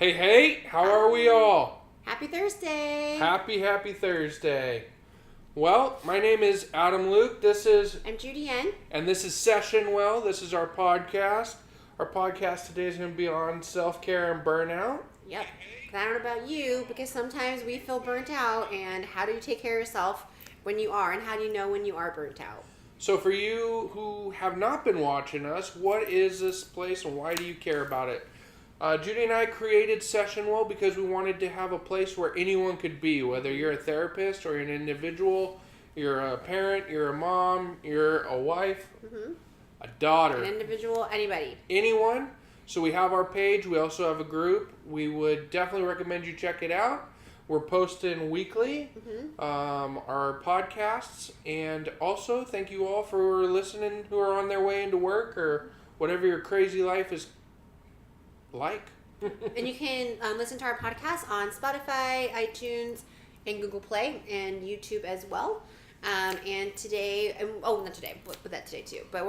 Hey, how are we all? Happy Thursday! Happy Thursday. Well, my name is Adam Luke. I'm Judy N. And this is SessionWell. This is our podcast. Our podcast today is going to be on self-care and burnout. Yep. I don't know about you, because sometimes we feel burnt out, and how do you take care of yourself when you are, and how do you know when you are burnt out? So for you who have not been watching us, what is this place and why do you care about it? Judy and I created SessionWell because we wanted to have a place where anyone could be, whether you're a therapist or an individual, you're a parent, you're a mom, you're a wife, a daughter. An individual, anybody. Anyone. So we have our page. We also have a group. We would definitely recommend you check it out. We're posting weekly our podcasts. And also, thank you all for listening who are on their way into work or whatever your crazy life is like. And you can listen to our podcast on Spotify, iTunes, and Google Play, and YouTube as well. And today, not today, but that today too. But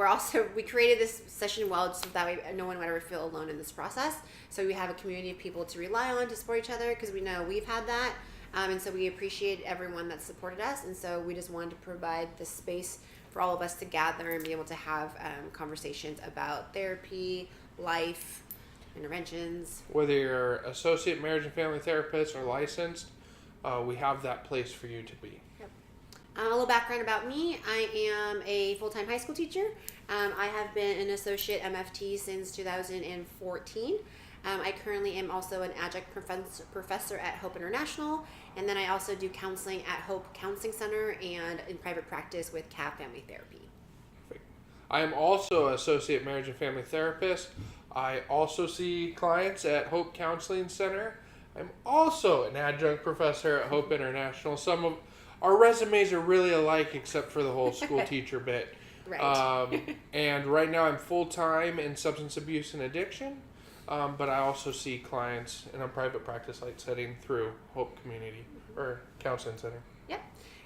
we created this SessionWell so that way no one would ever feel alone in this process. So we have a community of people to rely on to support each other, because we know we've had that. And so we appreciate everyone that supported us. And so we just wanted to provide the space for all of us to gather and be able to have conversations about therapy, life, interventions. Whether you're associate marriage and family therapist or licensed, we have that place for you to be. Yep. A little background about me. I am a full-time high school teacher. I have been an associate MFT since 2014. I currently am also an adjunct professor at Hope International, and then I also do counseling at Hope Counseling Center and in private practice with CAV Family Therapy. I am also an associate marriage and family therapist. I also see clients at Hope Counseling Center. I'm also an adjunct professor at Hope International. Some of our resumes are really alike except for the whole school teacher bit. Right. And right now I'm full-time in substance abuse and addiction, but I also see clients in a private practice like setting through Hope Community or Counseling Center. Yep.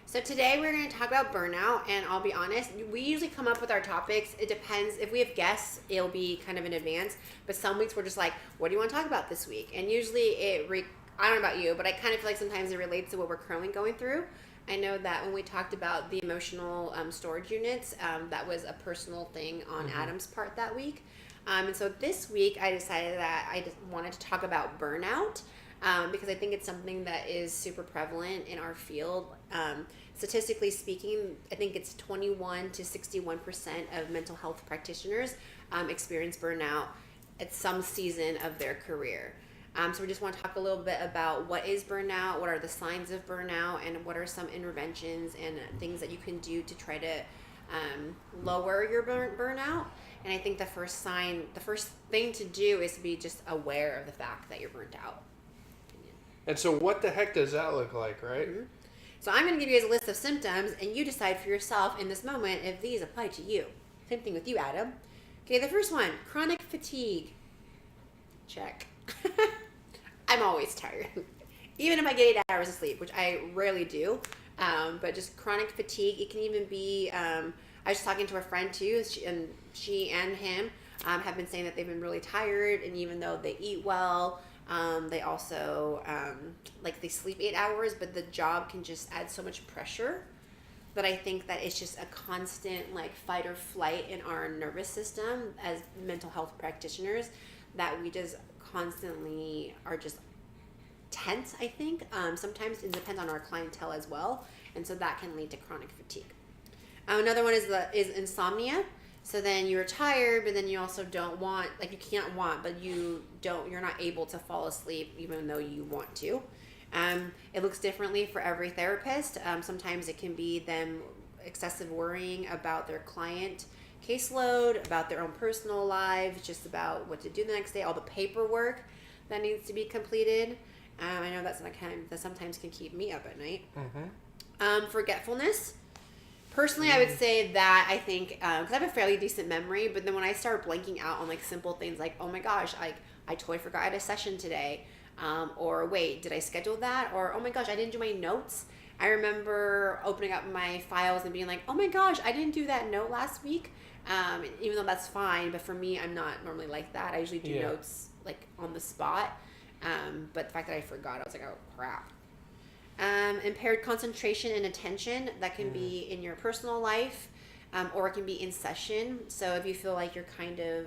So today we're going to talk about burnout, and I'll be honest, we usually come up with our topics. It depends. If we have guests, it'll be kind of in advance, but some weeks we're just like, what do you want to talk about this week? And usually I don't know about you, but I kind of feel like sometimes it relates to what we're currently going through. I know that when we talked about the emotional storage units, that was a personal thing on Adam's part that week. And so this week I decided that I just wanted to talk about burnout. Because I think it's something that is super prevalent in our field. Statistically speaking, I think it's 21 to 61% of mental health practitioners experience burnout at some season of their career. So we just want to talk a little bit about what is burnout, what are the signs of burnout, and what are some interventions and things that you can do to try to lower your burnout. And I think the first thing to do is to be just aware of the fact that you're burnt out. And so what the heck does that look like, right? Mm-hmm. So I'm going to give you guys a list of symptoms, and you decide for yourself in this moment if these apply to you. Same thing with you, Adam. Okay, the first one, chronic fatigue. Check. I'm always tired. Even if I get 8 hours of sleep, which I rarely do. But just chronic fatigue. It can even be, I was talking to a friend too, she and him have been saying that they've been really tired, and even though they eat well, they also they sleep 8 hours, but the job can just add so much pressure that I think that it's just a constant fight or flight in our nervous system as mental health practitioners, that we just constantly are just tense, I think. Sometimes it depends on our clientele as well, and so that can lead to chronic fatigue. Another one is insomnia. So then you're tired, but then you also don't want, you can't want, but you're not able to fall asleep even though you want to. It looks differently for every therapist. Sometimes it can be them excessive worrying about their client caseload, about their own personal lives, just about what to do the next day, all the paperwork that needs to be completed. I know that sometimes can keep me up at night. Forgetfulness. Personally, I would say that I think, because I have a fairly decent memory, but then when I start blanking out on simple things like, oh my gosh, I totally forgot I had a session today, or wait, did I schedule that? Or, oh my gosh, I didn't do my notes. I remember opening up my files and being like, oh my gosh, I didn't do that note last week. Even though that's fine, but for me, I'm not normally like that. I usually do notes on the spot. But the fact that I forgot, I was like, oh crap. Impaired concentration and attention, that can be in your personal life, or it can be in session. So if you feel like you're kind of,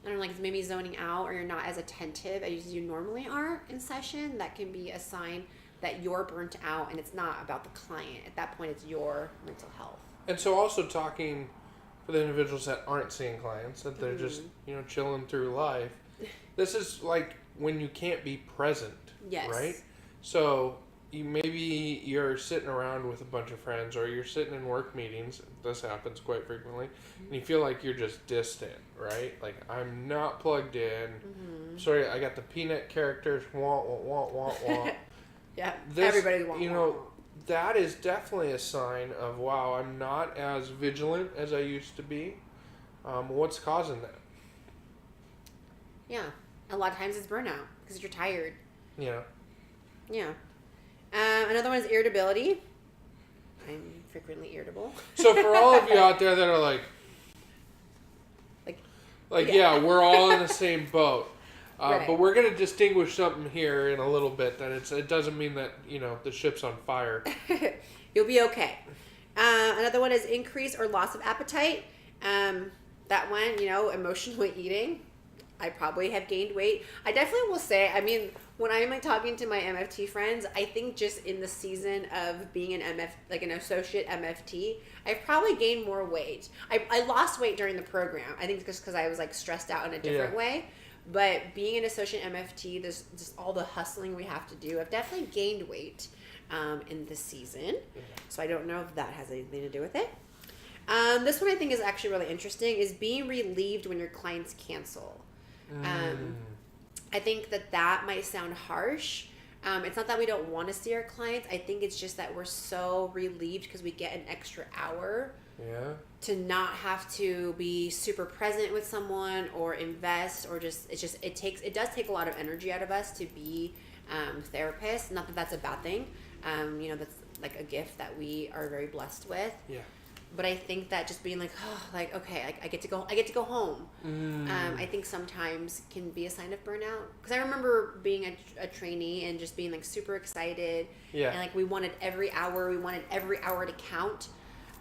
I don't know, like maybe zoning out, or you're not as attentive as you normally are in session, that can be a sign that you're burnt out and it's not about the client. At that point, it's your mental health. And so also talking for the individuals that aren't seeing clients, that they're just, chilling through life. This is like when you can't be present, Yes. right? So maybe you're sitting around with a bunch of friends, or you're sitting in work meetings. This happens quite frequently, and you feel like you're just distant, right? Like, I'm not plugged in. Sorry, I got the peanut characters. Wah wah wah wah wah. Yeah, This, everybody's wanting. that is definitely a sign of, wow, I'm not as vigilant as I used to be. What's causing that? Yeah, a lot of times it's burnout because you're tired. Yeah. Yeah. Another one is irritability. I'm frequently irritable. So for all of you out there that are like, yeah, we're all in the same boat. Right. But we're going to distinguish something here in a little bit, that it doesn't mean that, the ship's on fire. You'll be okay. Another one is increase or loss of appetite. That one, emotionally eating. I probably have gained weight. I definitely will say, I mean, when I'm like talking to my MFT friends, I think just in the season of being an associate MFT, I've probably gained more weight. I lost weight during the program. I think just because I was like stressed out in a different way. But being an associate MFT, there's just all the hustling we have to do. I've definitely gained weight in this season. So I don't know if that has anything to do with it. This one I think is actually really interesting, is being relieved when your clients cancel. I think that might sound harsh. It's not that we don't want to see our clients. I think it's just that we're so relieved because we get an extra hour to not have to be super present with someone or invest, or it does take a lot of energy out of us to be therapists. Not that that's a bad thing. That's like a gift that we are very blessed with. Yeah. But I think that just being like, okay, I get to go home. I think sometimes can be a sign of burnout. Because I remember being a trainee and just being like super excited. Yeah. And like we wanted every hour to count.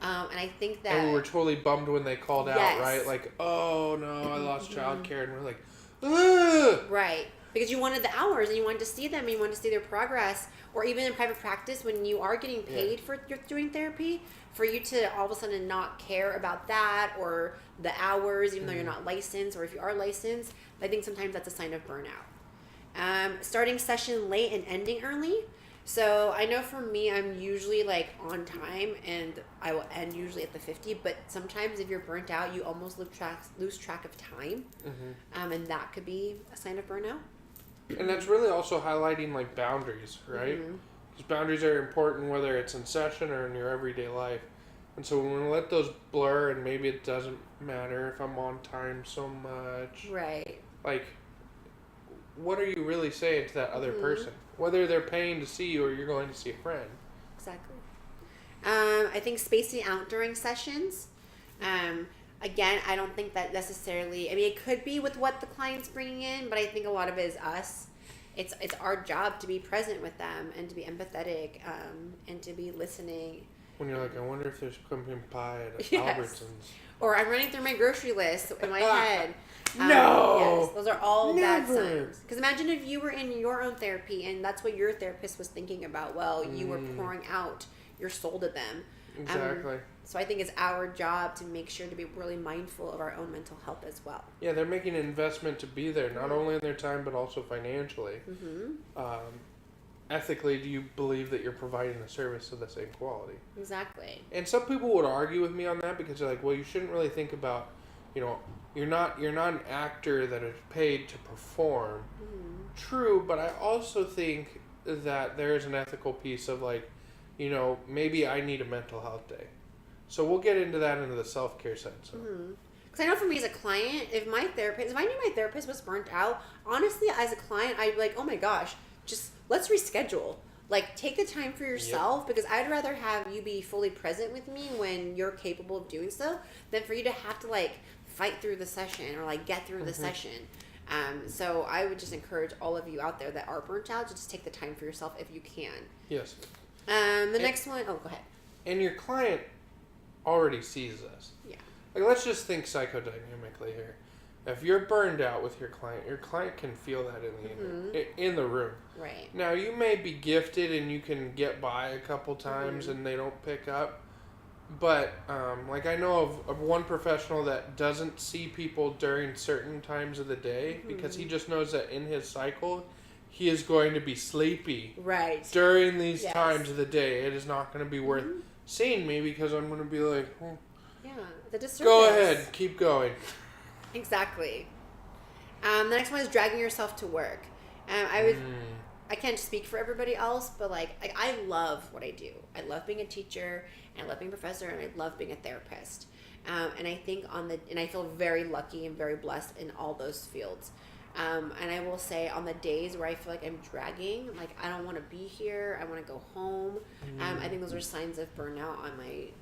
And I think that. And we were totally bummed when they called out, right? Like, oh no, I lost childcare, and we're like, ugh. Right. Because you wanted the hours and you wanted to see them and you wanted to see their progress. Or even in private practice, when you are getting paid for your doing therapy, for you to all of a sudden not care about that or the hours, even though you're not licensed, or if you are licensed, I think sometimes that's a sign of burnout. Starting session late and ending early. So I know for me, I'm usually like on time and I will end usually at the 50, but sometimes if you're burnt out, you almost lose track of time. And that could be a sign of burnout. And that's really also highlighting like boundaries, right? Because boundaries are important whether it's in session or in your everyday life. And so when we let those blur, and maybe it doesn't matter if I'm on time so much. Right. Like, what are you really saying to that other person? Whether they're paying to see you or you're going to see a friend. Exactly. I think spacing out during sessions. Again, I don't think that necessarily, I mean, it could be with what the client's bringing in, but I think a lot of it is us. It's our job to be present with them and to be empathetic and to be listening. When you're like, I wonder if there's pumpkin pie at Albertsons. Or I'm running through my grocery list in my head. No! Yes, those are all bad signs. Because imagine if you were in your own therapy and that's what your therapist was thinking about. Well, you were pouring out your soul to them. Exactly. So I think it's our job to make sure to be really mindful of our own mental health as well. Yeah, they're making an investment to be there, not only in their time, but also financially. Ethically, do you believe that you're providing a service of the same quality? Exactly. And some people would argue with me on that because they're like, well, you shouldn't really think about, you're not an actor that is paid to perform. True, but I also think that there is an ethical piece of like, maybe I need a mental health day. So we'll get into that into the self-care side. So. Because I know for me as a client, if I knew my therapist was burnt out, honestly, as a client, I'd be like, oh my gosh, just let's reschedule. Like, take the time for yourself, because I'd rather have you be fully present with me when you're capable of doing so than for you to have to, like, fight through the session or, like, get through the session. So I would just encourage all of you out there that are burnt out to just take the time for yourself if you can. Yes. Next one, go ahead. And your client already sees this. Yeah. Like, let's just think psychodynamically here. If you're burned out with your client can feel that in the room. Right. Now, you may be gifted and you can get by a couple times and they don't pick up. But, like, I know of one professional that doesn't see people during certain times of the day because he just knows that in his cycle, he is going to be sleepy. Right. During these times of the day. It is not going to be worth seeing me because I'm going to be like, yeah, the disservice. Go ahead, keep going. Exactly. The next one is dragging yourself to work. I can't speak for everybody else, but like I love what I do. I love being a teacher, and I love being a professor, and I love being a therapist. And I think and I feel very lucky and very blessed in all those fields. And I will say on the days where I feel like I'm dragging, like I don't want to be here, I want to go home. I think those are signs of burnout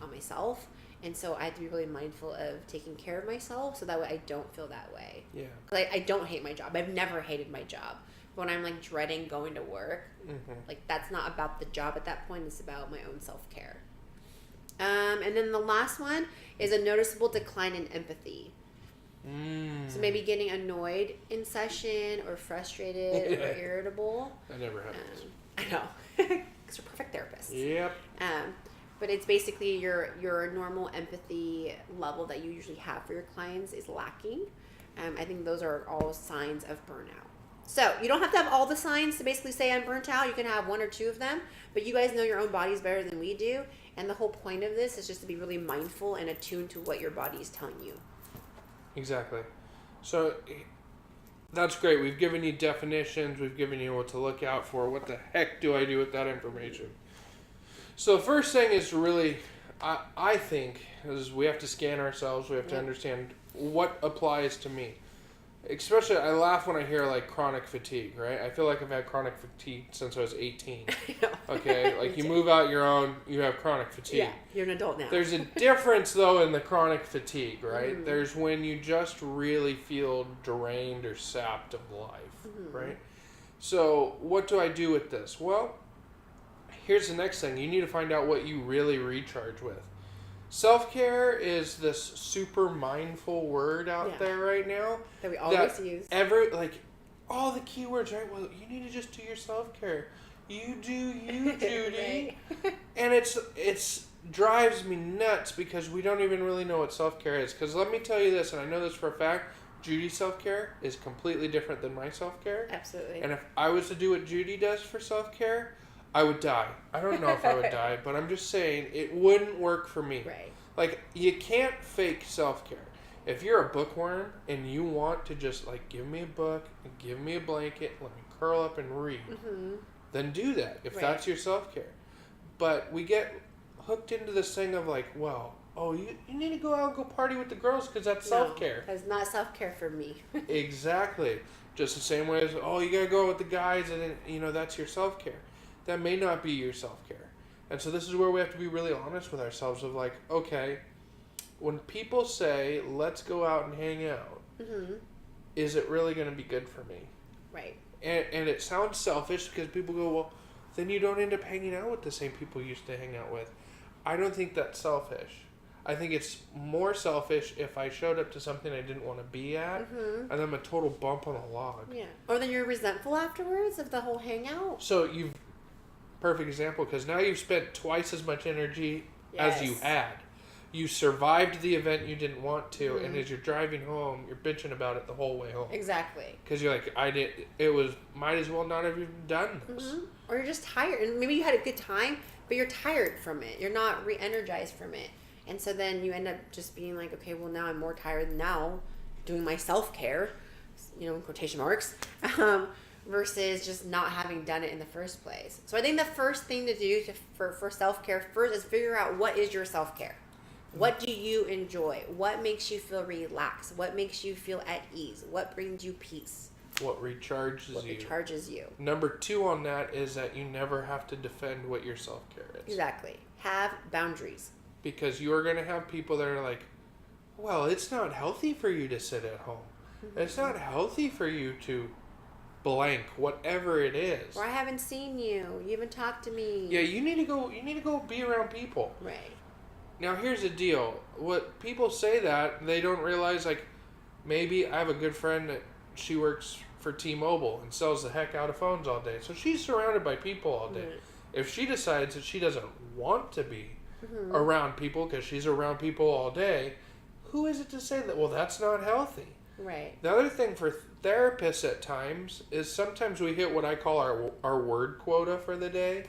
on myself. And so I have to be really mindful of taking care of myself so that way I don't feel that way. Yeah. Because I don't hate my job. I've never hated my job. But when I'm like dreading going to work, like that's not about the job at that point. It's about my own self-care. And then the last one is a noticeable decline in empathy. So maybe getting annoyed in session or frustrated or irritable. That never happens. I know. Because we're perfect therapists. Yep. But it's basically your normal empathy level that you usually have for your clients is lacking. I think those are all signs of burnout. So you don't have to have all the signs to basically say I'm burnt out. You can have one or two of them. But you guys know your own bodies better than we do. And the whole point of this is just to be really mindful and attuned to what your body is telling you. Exactly. So that's great. We've given you definitions. We've given you what to look out for. What the heck do I do with that information? So the first thing is really, I think, is we have to scan ourselves. We have to understand what applies to me. Especially, I laugh when I hear, like, chronic fatigue, right? I feel like I've had chronic fatigue since I was 18. Okay? Like, you move out your own, you have chronic fatigue. Yeah, you're an adult now. There's a difference, though, in the chronic fatigue, right? There's when you just really feel drained or sapped of life, right? So, what do I do with this? Well, here's the next thing. You need to find out what you really recharge with. Self-care is this super mindful word out there right now. That we always use. All the keywords, right? Well, you need to just do your self-care. You do you, Judy. And it's drives me nuts because we don't even really know what self-care is. Because let me tell you this, and I know this for a fact, Judy's self-care is completely different than my self-care. Absolutely. And if I was to do what Judy does for self-care, I would die. I don't know if I would die, but I'm just saying it wouldn't work for me. Right. Like, you can't fake self-care. If you're a bookworm and you want to just, like, give me a book, and give me a blanket, let me curl up and read, then do that if that's your self-care. But we get hooked into this thing of, like, well, you need to go out and go party with the girls because that's self-care. That's not self-care for me. Exactly. Just the same way as, you got to go out with the guys and then, that's your self-care. That may not be your self-care. And so this is where we have to be really honest with ourselves of like, okay, when people say, let's go out and hang out, is it really going to be good for me? Right. And it sounds selfish because people go, well, then you don't end up hanging out with the same people you used to hang out with. I don't think that's selfish. I think it's more selfish if I showed up to something I didn't want to be at, and I'm a total bump on a log. Yeah. Or then you're resentful afterwards of the whole hangout. So perfect example, because now you've spent twice as much energy as you had. You survived the event you didn't want to, and as you're driving home, you're bitching about it the whole way home. Exactly. Because you're like, might as well not have even done this. Or you're just tired, and maybe you had a good time, but you're tired from it. You're not re-energized from it. And so then you end up just being like, okay, well, now I'm more tired now doing my self-care, in quotation marks, versus just not having done it in the first place. So I think the first thing to do for self-care first is figure out what is your self-care. What do you enjoy? What makes you feel relaxed? What makes you feel at ease? What brings you peace? What recharges you. Number 2 on that is that you never have to defend what your self-care is. Exactly. Have boundaries. Because you're going to have people that are like, well, it's not healthy for you to sit at home. It's not healthy for you to blank whatever it is. Or I haven't seen you. You haven't talked to me. Yeah, you need to go be around people. Right. Now here's the deal. What people say that they don't realize, like, maybe I have a good friend that she works for T-Mobile and sells the heck out of phones all day. So she's surrounded by people all day. Mm-hmm. If she decides that she doesn't want to be around people because she's around people all day, who is it to say that, well, that's not healthy? Right. The other thing for therapists at times is sometimes we hit what I call our word quota for the day.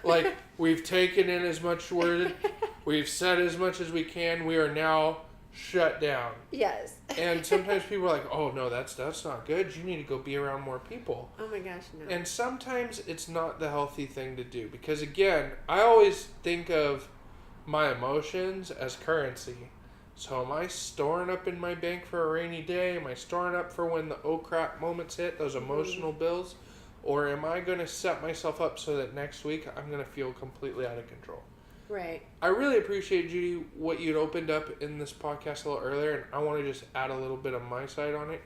Like, we've taken in as much word, we've said as much as we can, we are now shut down. Yes. And sometimes people are like, oh no, that's not good, you need to go be around more people. Oh my gosh, no. And sometimes it's not the healthy thing to do, because again, I always think of my emotions as currency. So am I storing up in my bank for a rainy day? Am I storing up for when the oh crap moments hit, those emotional bills? Or am I going to set myself up so that next week I'm going to feel completely out of control? Right. I really appreciate, Judy, what you'd opened up in this podcast a little earlier, and I want to just add a little bit of my side on it,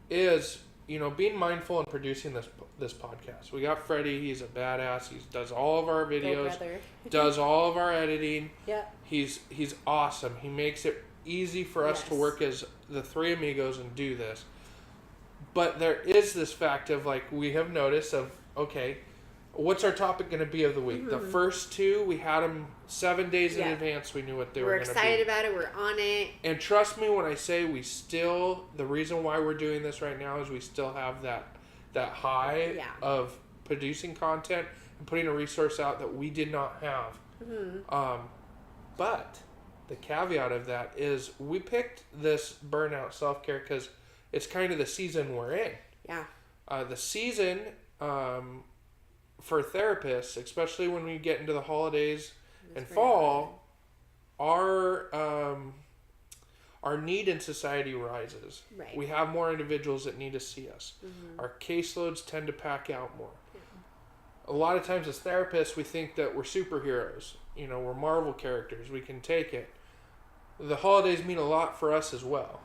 is, being mindful and producing this podcast. We got Freddie, he's a badass, he does all of our videos, does all of our editing. Yep. He's awesome. He makes it easy for us to work as the three amigos and do this. But there is this fact of, like, we have noticed of, okay, what's our topic going to be of the week? The first two, we had them 7 days in advance. We knew what they were going to be. We're excited about it. We're on it. And trust me when I say the reason why we're doing this right now is we still have that high of producing content and putting a resource out that we did not have. But the caveat of that is we picked this burnout self-care because it's kind of the season we're in. Yeah. The season for therapists, especially when we get into the holidays and fall, our need in society rises. Right. We have more individuals that need to see us. Our caseloads tend to pack out more. A lot of times as therapists, we think that we're superheroes. We're Marvel characters. We can take it. The holidays mean a lot for us as well.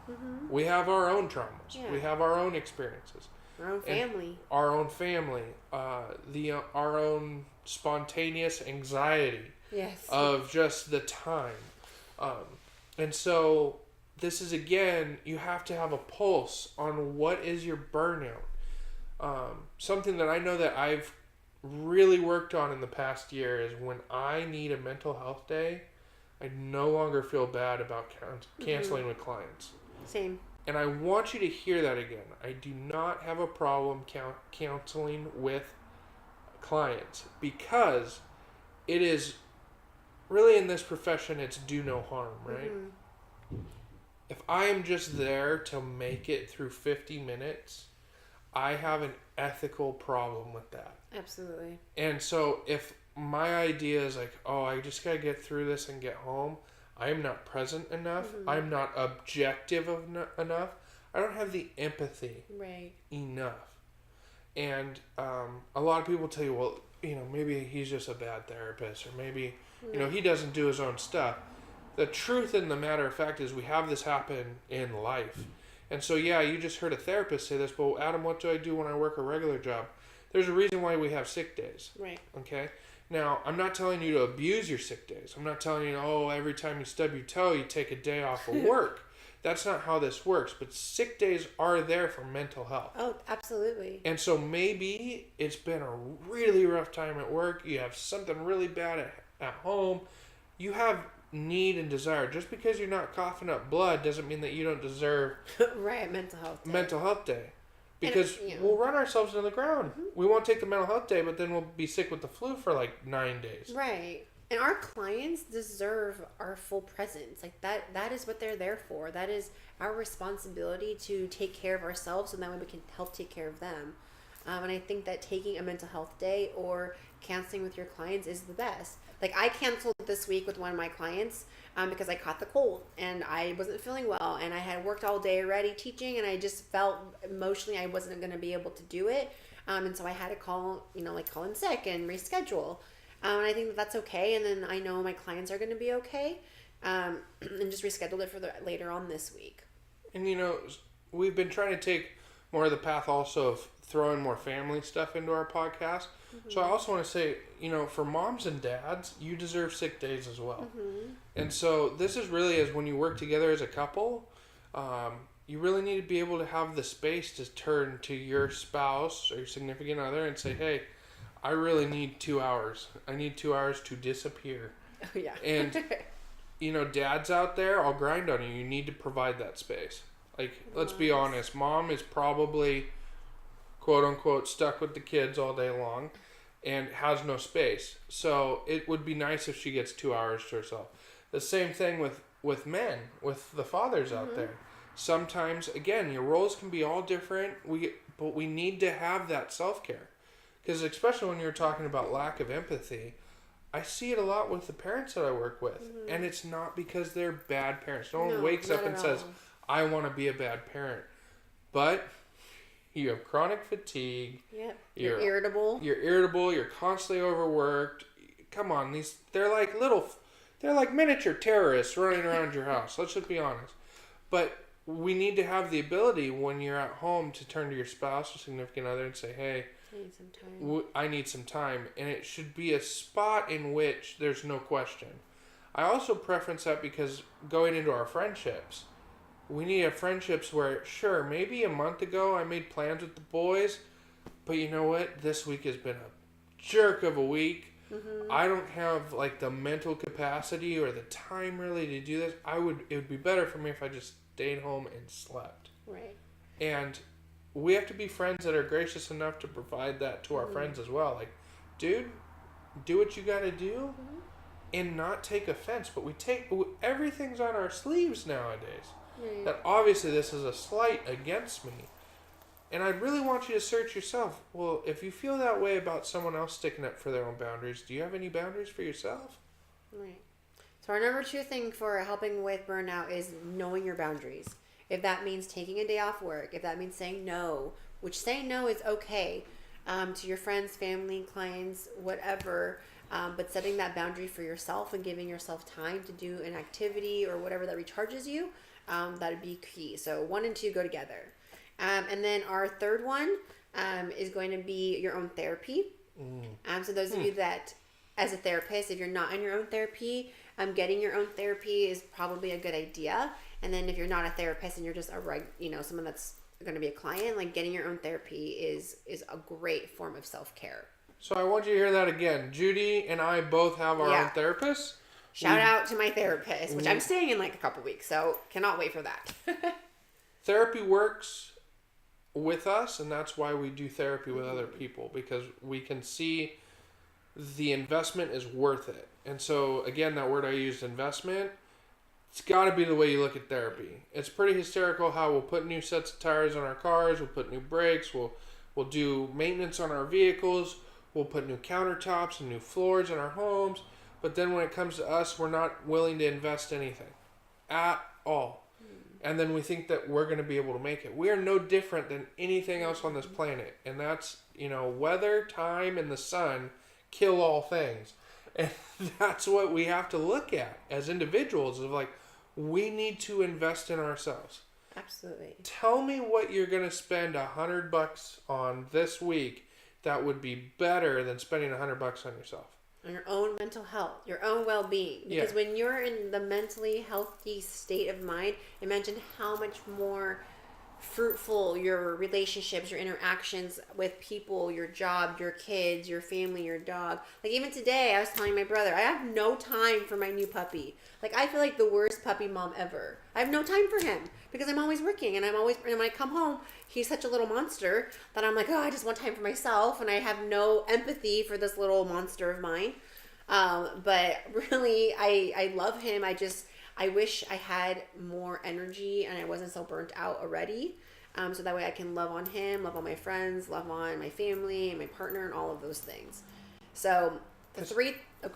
We have our own traumas. Yeah. We have our own experiences. Our own family. Our own family. Our own spontaneous anxiety. Yes. Of just the time. And so this is, again, you have to have a pulse on what is your burnout. Something that I know that I've really worked on in the past year is when I need a mental health day, I no longer feel bad about canceling with clients. Same. And I want you to hear that again. I do not have a problem counseling with clients, because it is really, in this profession, it's do no harm, right? If I am just there to make it through 50 minutes, I have an ethical problem with that. Absolutely. And so if my idea is like, oh, I just got to get through this and get home, I am not present enough. I'm not objective enough. I don't have the empathy enough. And a lot of people tell you, well, maybe he's just a bad therapist, or maybe, he doesn't do his own stuff. The truth in the matter of fact is we have this happen in life. And so, you just heard a therapist say this, but Adam, what do I do when I work a regular job? There's a reason why we have sick days. Right. Okay? Now, I'm not telling you to abuse your sick days. I'm not telling you, every time you stub your toe, you take a day off of work. That's not how this works. But sick days are there for mental health. Oh, absolutely. And so maybe it's been a really rough time at work. You have something really bad at home. You have need and desire. Just because you're not coughing up blood doesn't mean that you don't deserve mental health day. Because we'll run ourselves into the ground. We won't take the mental health day, but then we'll be sick with the flu for like 9 days. Right. And our clients deserve our full presence. Like that is what they're there for. That is our responsibility to take care of ourselves, and that way we can help take care of them. And I think that taking a mental health day or canceling with your clients is the best. Like, I canceled this week with one of my clients because I caught the cold and I wasn't feeling well, and I had worked all day already teaching, and I just felt emotionally I wasn't going to be able to do it. And so I had to call in sick and reschedule. And I think that that's okay. And then I know my clients are going to be okay. And just rescheduled it for later on this week. And we've been trying to take more of the path also of throwing more family stuff into our podcast. So I also want to say, for moms and dads, you deserve sick days as well. And so this is really as when you work together as a couple, you really need to be able to have the space to turn to your spouse or your significant other and say, hey, I really need 2 hours. I need 2 hours to disappear. Oh, yeah. And, dads out there, I'll grind on you. You need to provide that space. Like, let's be honest. Mom is probably, quote unquote, stuck with the kids all day long and has no space. So it would be nice if she gets 2 hours to herself. The same thing with men, with the fathers out there. Sometimes, again, your roles can be all different, but we need to have that self-care. Because especially when you're talking about lack of empathy, I see it a lot with the parents that I work with. And it's not because they're bad parents. No one wakes up and says, I want to be a bad parent. But you have chronic fatigue. Yep. You're irritable. You're irritable. You're constantly overworked. Come on, they're like miniature terrorists running around your house. Let's just be honest. But we need to have the ability when you're at home to turn to your spouse or significant other and say, hey, I need some time. And it should be a spot in which there's no question. I also preference that because going into our friendships, we need to have friendships where, sure, maybe a month ago I made plans with the boys, but you know what? This week has been a jerk of a week. I don't have like the mental capacity or the time really to do this. It would be better for me if I just stayed home and slept. Right. And we have to be friends that are gracious enough to provide that to our friends as well. Like, dude, do what you got to do and not take offense. But everything's on our sleeves nowadays. Right. That obviously this is a slight against me. And I really want you to search yourself. Well, if you feel that way about someone else sticking up for their own boundaries, do you have any boundaries for yourself? Right. So our number 2 thing for helping with burnout is knowing your boundaries. If that means taking a day off work, if that means saying no, which saying no is okay to your friends, family, clients, whatever, but setting that boundary for yourself and giving yourself time to do an activity or whatever that recharges you, that would be key. So 1 and 2 go together. And then our third one is going to be your own therapy. So those of you that, as a therapist, if you're not in your own therapy, getting your own therapy is probably a good idea. And then if you're not a therapist and you're just someone that's going to be a client, like getting your own therapy is a great form of self-care. So I want you to hear that again. Judy and I both have our own therapists. Shout out to my therapist, which I'm staying in like a couple weeks, so cannot wait for that. Therapy works with us, and that's why we do therapy with other people, because we can see the investment is worth it. And so, again, that word I used, investment, it's got to be the way you look at therapy. It's pretty hysterical how we'll put new sets of tires on our cars, we'll put new brakes, we'll do maintenance on our vehicles, we'll put new countertops and new floors in our homes, but then when it comes to us, we're not willing to invest anything at all. And then we think that we're going to be able to make it. We are no different than anything else on this planet. And that's, weather, time, and the sun kill all things. And that's what we have to look at as individuals. Of like, we need to invest in ourselves. Absolutely. Tell me what you're going to spend $100 on this week that would be better than spending $100 on yourself. On your own mental health, your own well-being. Because when you're in the mentally healthy state of mind, imagine how much more fruitful your relationships, your interactions with people, your job, your kids, your family, your dog. Like even today, I was telling my brother, I have no time for my new puppy. Like I feel like the worst puppy mom ever. I have no time for him because I'm always working and and when I come home, he's such a little monster that I'm like, oh, I just want time for myself and I have no empathy for this little monster of mine. But really, I love him. I wish I had more energy and I wasn't so burnt out already. So that way I can love on him, love on my friends, love on my family and my partner and all of those things. So go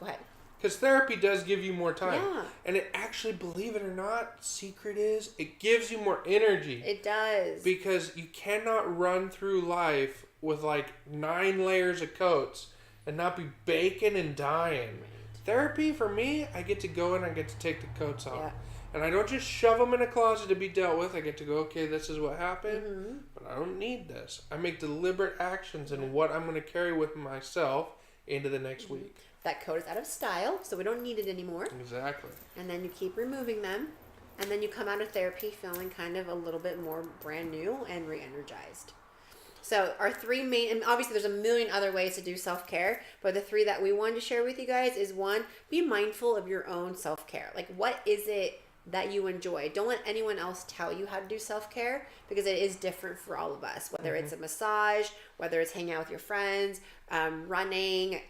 ahead. Because therapy does give you more time. Yeah. And it actually, believe it or not, secret is, it gives you more energy. It does. Because you cannot run through life with like 9 layers of coats and not be baking and dying. Therapy, for me, I get to go in and I get to take the coats off. Yeah. And I don't just shove them in a closet to be dealt with. I get to go, okay, this is what happened, but I don't need this. I make deliberate actions in what I'm going to carry with myself into the next week. That coat is out of style, so we don't need it anymore. Exactly. And then you keep removing them. And then you come out of therapy feeling kind of a little bit more brand new and re-energized. So our three main, and obviously there's a million other ways to do self-care, but the three that we wanted to share with you guys is one, be mindful of your own self-care. Like, what is it that you enjoy? Don't let anyone else tell you how to do self-care, because it is different for all of us, whether it's a massage, whether it's hanging out with your friends, running,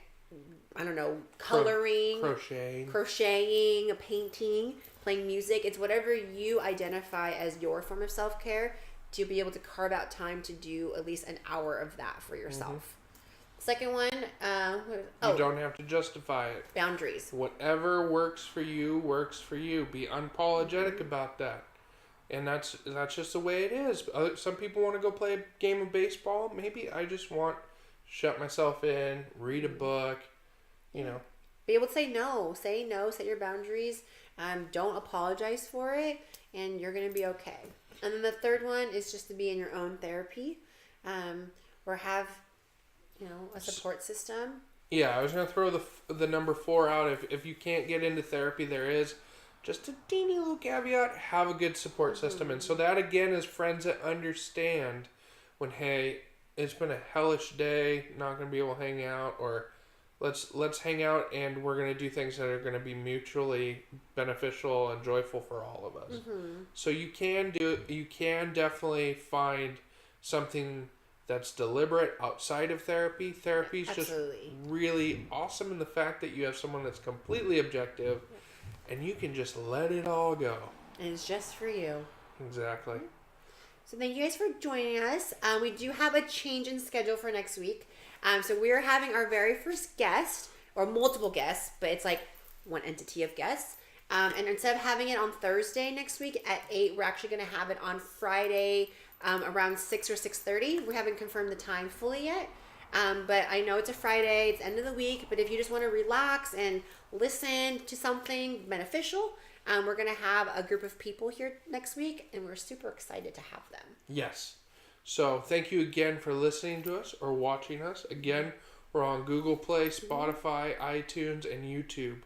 I don't know, coloring, crocheting, painting, playing music. It's whatever you identify as your form of self-care, to be able to carve out time to do at least an hour of that for yourself. Second one, you don't have to justify it. Boundaries. Whatever works for you works for you. Be unapologetic about that. And that's just the way it is. Some people want to go play a game of baseball. Maybe I just want to shut myself in, read a book, you know. Be able to say no. Say no. Set your boundaries. Don't apologize for it, and you're going to be okay. And then the third one is just to be in your own therapy, or have, a support system. Yeah, I was going to throw the number 4 out. If you can't get into therapy, there is just a teeny little caveat: have a good support system. And so that again is friends that understand when, hey, it's been a hellish day, not going to be able to hang out, or let's hang out and we're going to do things that are going to be mutually beneficial and joyful for all of us. So you can definitely find something that's deliberate outside of therapy. Therapy's just really awesome in the fact that you have someone that's completely objective and you can just let it all go. And it's just for you. Exactly. So thank you guys for joining us. We do have a change in schedule for next week. So we're having our very first guest, or multiple guests, but it's like one entity of guests. And instead of having it on Thursday next week at 8, we're actually going to have it on Friday around 6 or 6:30. We haven't confirmed the time fully yet. But I know it's a Friday, it's the end of the week, but if you just want to relax and listen to something beneficial, we're going to have a group of people here next week, and we're super excited to have them. Yes. So thank you again for listening to us or watching us. Again, we're on Google Play, Spotify, iTunes, and YouTube.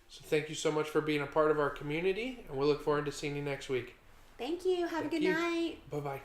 So thank you so much for being a part of our community, and we look forward to seeing you next week. Thank you. Have a good night. Bye-bye.